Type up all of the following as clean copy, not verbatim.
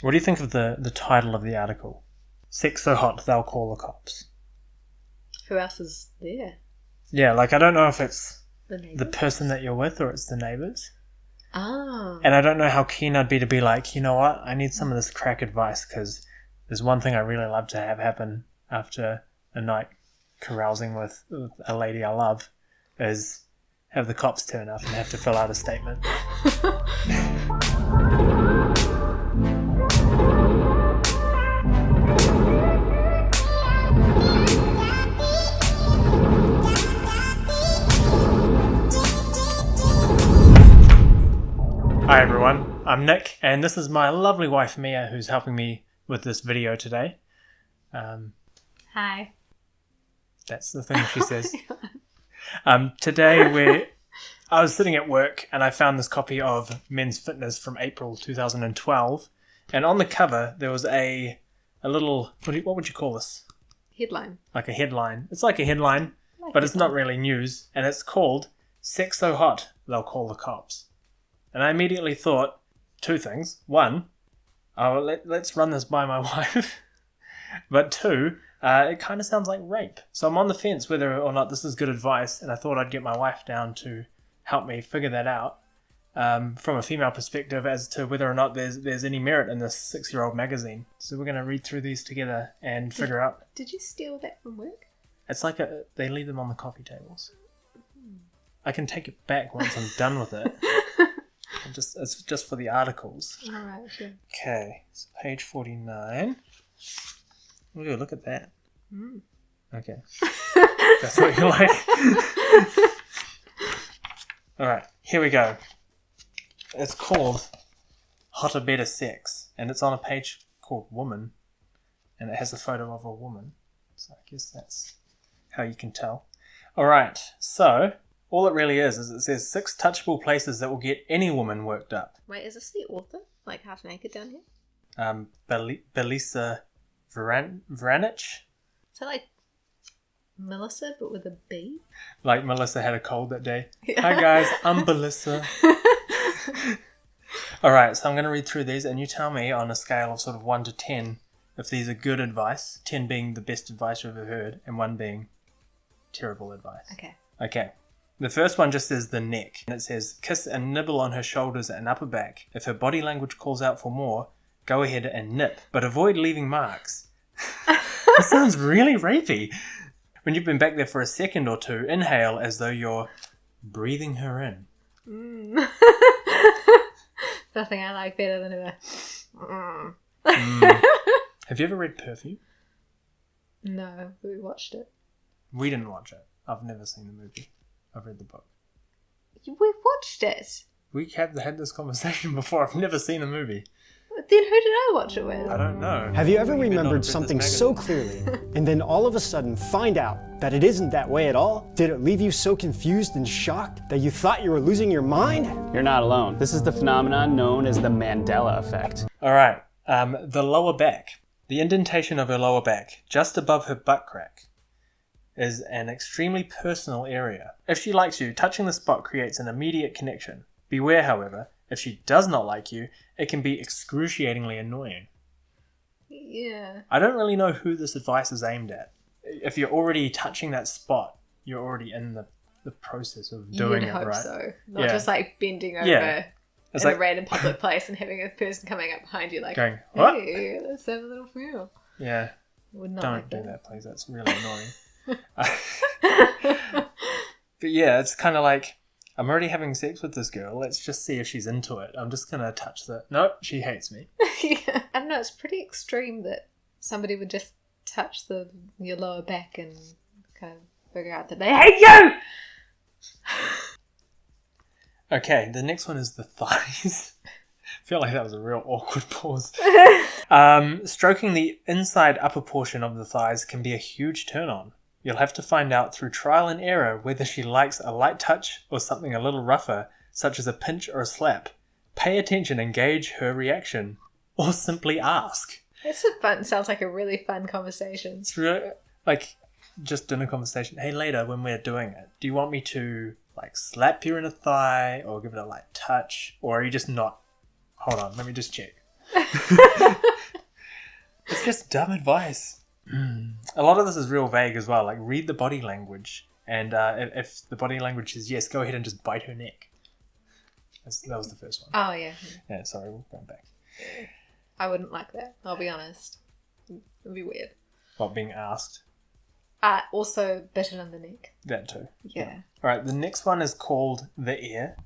What do you think of the title of the article? Sex so hot they'll call the cops. Who else is there? Yeah, like I don't know if it's The the person that you're with or it's the neighbours. Ah. And I don't know how keen I'd be to be like, you know what, I need some of this crack advice because there's one thing I really love to have happen after a night carousing with a lady I love is have the cops turn up and have to fill out a statement. Hi everyone, I'm Nick and this is my lovely wife Mia who's helping me with this video today. Hi. That's the thing she says. Today I was sitting at work and I found this copy of Men's Fitness from April 2012 and on the cover there was a little, what would you call this? Headline. Like a headline. It's like a headline, but it's not really news and it's called Sex So Hot They'll Call the Cops. And I immediately thought two things. One, let's run this by my wife. But two, it kind of sounds like rape. So I'm on the fence whether or not this is good advice, and I thought I'd get my wife down to help me figure that out from a female perspective as to whether or not there's any merit in this 6-year-old magazine. So we're going to read through these together and figure out. Did you steal that from work? It's like they leave them on the coffee tables. I can take it back once I'm done with it. It's just for the articles. Alright, sure. Okay, so page 49. Ooh, look at that. Mm. Okay. That's what you like. Alright, here we go. It's called Hotter Better Sex, and it's on a page called Woman, and it has a photo of a woman. So I guess that's how you can tell. Alright, so all it really is it says 6 touchable places that will get any woman worked up. Wait, is this the author? Like half naked down here? Belisa Vranich. Is that like Melissa but with a B? Like Melissa had a cold that day. Yeah. Hi guys, I'm Belissa. Alright, so I'm going to read through these and you tell me on a scale of sort of 1 to 10 if these are good advice, 10 being the best advice you've ever heard and 1 being terrible advice. Okay. The first one just says the neck. And it says, kiss and nibble on her shoulders and upper back. If her body language calls out for more, go ahead and nip. But avoid leaving marks. That sounds really rapey. When you've been back there for a second or two, inhale as though you're breathing her in. Nothing I like better than a... Have you ever read Perfume? No, but we watched it. We didn't watch it. I've never seen the movie. I've read the book. We watched it. We have had this conversation before. I've never seen a movie. Then who did I watch it with? I don't know. Have you ever remembered something so clearly and then all of a sudden find out that it isn't that way at all? Did it leave you so confused and shocked that you thought you were losing your mind? You're not alone. This is the phenomenon known as the Mandela effect. Alright, the lower back. The indentation of her lower back, just above her butt crack, is an extremely personal area. If she likes you, touching the spot creates an immediate connection. Beware, however, if she does not like you, it can be excruciatingly annoying. Yeah. I don't really know who this advice is aimed at. If you're already touching that spot, you're already in the process of doing it, right? You'd hope so. Not just like bending over in a random public place and having a person coming up behind you like, going, what? Hey, let's have a little feel. Yeah. Would not don't like do that, please. That's really annoying. But yeah, it's kind of like, I'm already having sex with this girl. Let's just see if she's into it. I'm just going to touch the... Nope, she hates me. Yeah. I don't know, it's pretty extreme that somebody would just touch your lower back and kind of figure out that they hate you! Okay, the next one is the thighs. I feel like that was a real awkward pause. Stroking the inside upper portion of the thighs can be a huge turn-on. You'll have to find out through trial and error whether she likes a light touch or something a little rougher, such as a pinch or a slap. Pay attention and gauge her reaction. Or simply ask. Sounds like a really fun conversation. It's really, like, just dinner conversation. Hey, later when we're doing it, do you want me to, like, slap you in a thigh or give it a light touch? Or are you just not... Hold on, let me just check. It's just dumb advice. A lot of this is real vague as well. Like, read the body language. And if the body language is yes, go ahead and just bite her neck. That was the first one. Oh, yeah. Yeah, sorry, we're going back. I wouldn't like that, I'll be honest. It'd be weird. What, being asked? Also bitten in the neck. That too. Yeah. Alright, the next one is called The Ear.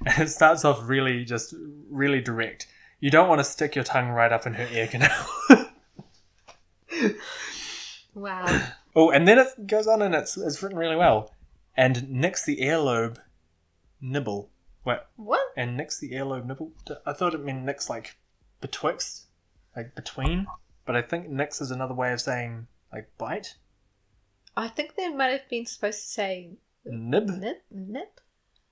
And it starts off really direct. You don't want to stick your tongue right up in her ear canal. Wow. Oh, and then it goes on and it's written really well. And nicks the earlobe nibble. Wait. What? And nicks the earlobe nibble? I thought it meant nicks like betwixt, like between. But I think nicks is another way of saying like bite. I think they might have been supposed to say Nib? nip.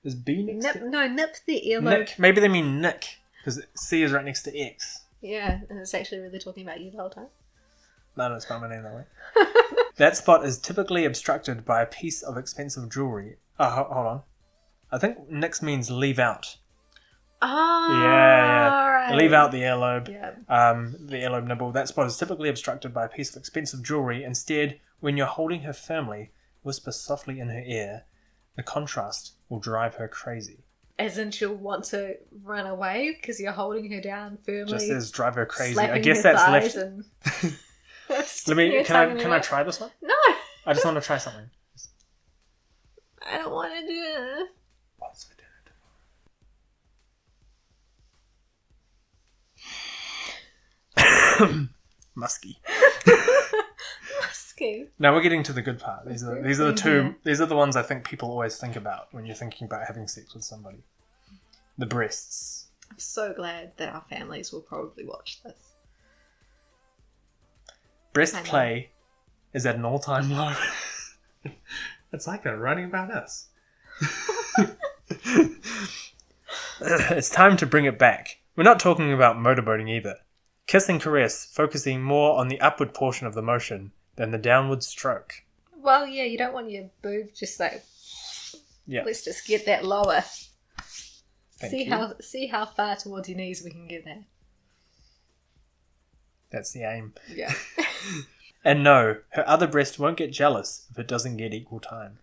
Is B next to Nip the earlobe. Nick. Maybe they mean nick. Because C is right next to X. Yeah, and it's actually really talking about you the whole time. No, it's not my name that way. That spot is typically obstructed by a piece of expensive jewelry. Oh, hold on. I think nicks means leave out. Oh, Yeah. right. Leave out the earlobe. Yeah. The earlobe nibble. That spot is typically obstructed by a piece of expensive jewelry. Instead, when you're holding her firmly, whisper softly in her ear. The contrast will drive her crazy. As in she'll want to run away because you're holding her down firmly. Just says drive her crazy. I slapping guess her that's thighs left. And Let me. Can I try this one? No, I just want to try something. I don't want to do it. What's for dinner tomorrow? Musky. Musky. Now we're getting to the good part. These are the two. These are the ones I think people always think about when you're thinking about having sex with somebody. The breasts. I'm so glad that our families will probably watch this. Breast I know. play is at an all-time low. It's like they're writing about us. It's time to bring it back. We're not talking about motorboating either. Kiss and caress, focusing more on the upward portion of the motion than the downward stroke. Well, yeah, you don't want your boob just like. Yeah. Let's just get that lower. Thank See you. how far towards your knees we can get there. That's the aim. Yeah. And no, her other breast won't get jealous if it doesn't get equal time.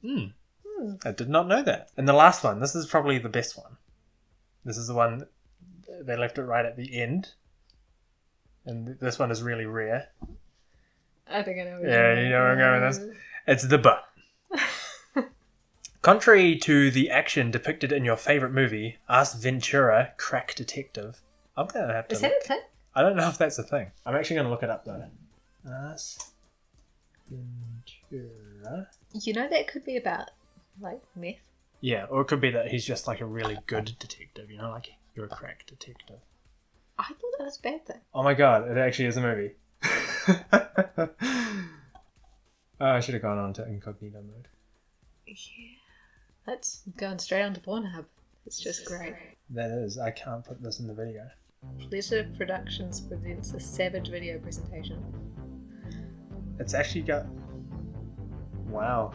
I did not know that. And the last one, this is probably the best one. This is the one, they left it right at the end. And this one is really rare. I think I know. Yeah, you know where I'm going with this. It's the butt. Contrary to the action depicted in your favourite movie, Ask Ventura, Crack Detective. I'm going to have to Is that a thing? I don't know if that's a thing. I'm actually going to look it up though. Ask Ventura. You know that could be about like meth. Yeah, or it could be that he's just like a really good detective, you know, like you're a crack detective. I thought that was a bad thing. Oh my god, it actually is a movie. Oh, I should have gone on to incognito mode. Yeah. That's going straight onto Pornhub. It's just great. That is, I can't put this in the video. Pleasure Productions presents a savage video presentation. It's actually got... Wow.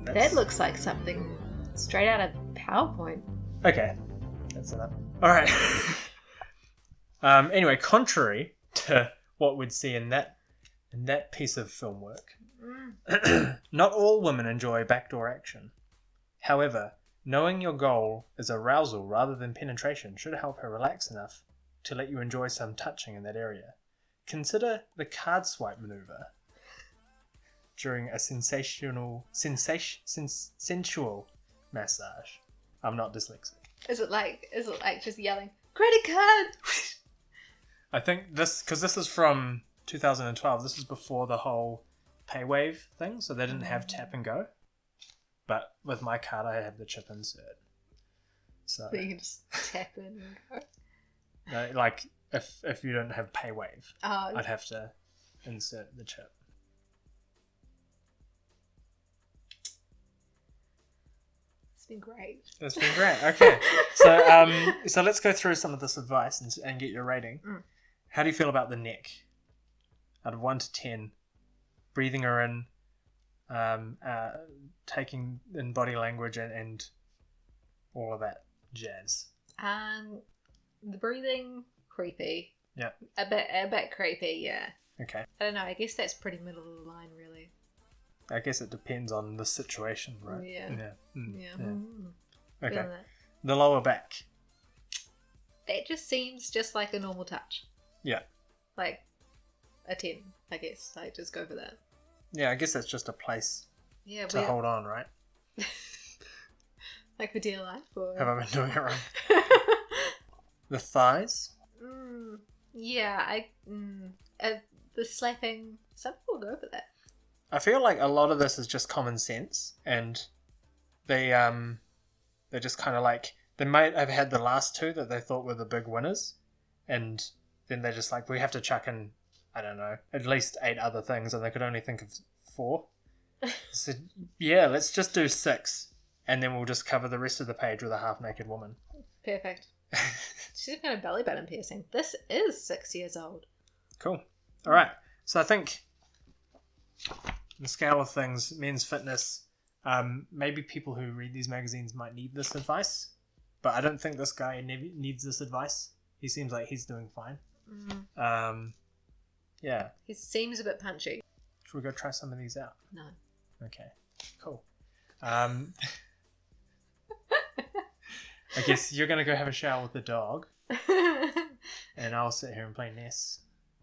That looks like something straight out of PowerPoint. Okay, that's enough. Alright. Anyway, contrary to what we'd see in that piece of film work, not all women enjoy backdoor action. However, knowing your goal is arousal rather than penetration should help her relax enough to let you enjoy some touching in that area. Consider the card swipe maneuver during a sensual massage. I'm not dyslexic. Is it like just yelling, credit card? I think this, because this is from 2012, this is before the whole PayWave thing, so they didn't have tap and go. But with my card, I have the chip insert. So, So you can just tap in and go. no, like, if you don't have PayWave, Oh, I'd have to insert the chip. it's been great. That's been great. Okay, so let's go through some of this advice and get your rating. How do you feel about the neck? Out of 1 to 10, breathing her in, taking in body language and all of that. jazz. The breathing, creepy. Yeah. A bit creepy, yeah. Okay. I don't know, I guess that's pretty middle of the line, really. I guess it depends on the situation, right? Yeah. Yeah. Feeling Okay. that. The lower back. That just seems just like a normal touch. Yeah. Like a 10, I guess. I just go for that. Yeah, I guess that's just a place Yeah, to hold on, right? like for dear life, or Have I been doing it right? The thighs. Yeah, the slapping. Some people go for that. I feel like a lot of this is just common sense, and they're just kind of like, they might have had the last two that they thought were the big winners, and then they're just like, we have to chuck in, I don't know, at least 8 other things, and they could only think of 4. So yeah, let's just do 6, and then we'll just cover the rest of the page with a half-naked woman. Perfect. She's got a belly button piercing. This is 6 years old. Cool. All right. So I think the scale of things, men's fitness, maybe people who read these magazines might need this advice, but I don't think this guy needs this advice. He seems like he's doing fine. Yeah. He seems a bit punchy. Should we go try some of these out? No. Okay. Cool. I guess you're going to go have a shower with the dog, and I'll sit here and play Ness.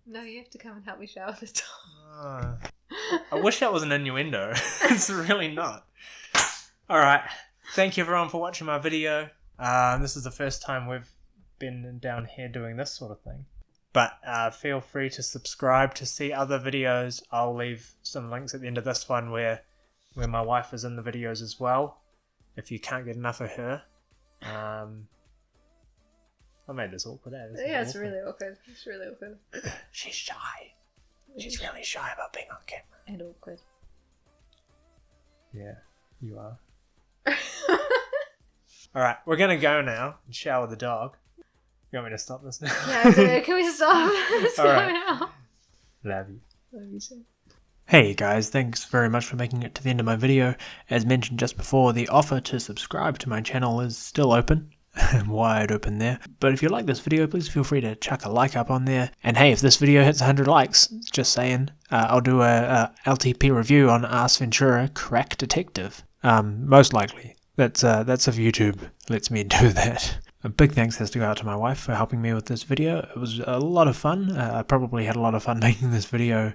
No, you have to come and help me shower this dog. I wish that was an innuendo. It's really not. Alright. Thank you everyone for watching my video. This is the first time we've been down here doing this sort of thing. But feel free to subscribe to see other videos. I'll leave some links at the end of this one where my wife is in the videos as well, if you can't get enough of her. I made this awkward, eh? It's really awkward. It's really awkward. She's shy. She's really shy about being on camera. And awkward. Yeah, you are. Alright, we're going to go now and shower the dog. You want me to stop this now? Yeah, I do. Can we stop? Let's go Alright. now. Love you. Love you too. Hey guys, thanks very much for making it to the end of my video. As mentioned just before, the offer to subscribe to my channel is still open. Wide open there. But if you like this video, please feel free to chuck a like up on there. And hey, if this video hits 100 likes, just saying, I'll do a LTP review on Ace Ventura Crack Detective. Most likely. That's if YouTube lets me do that. A big thanks has to go out to my wife for helping me with this video. It was a lot of fun. I probably had a lot of fun making this video,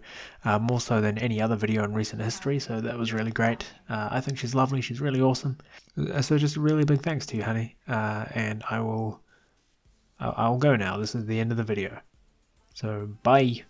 more so than any other video in recent history, so that was really great. I think she's lovely, she's really awesome. So just a really big thanks to you, honey. And I'll go now. This is the end of the video. So, bye.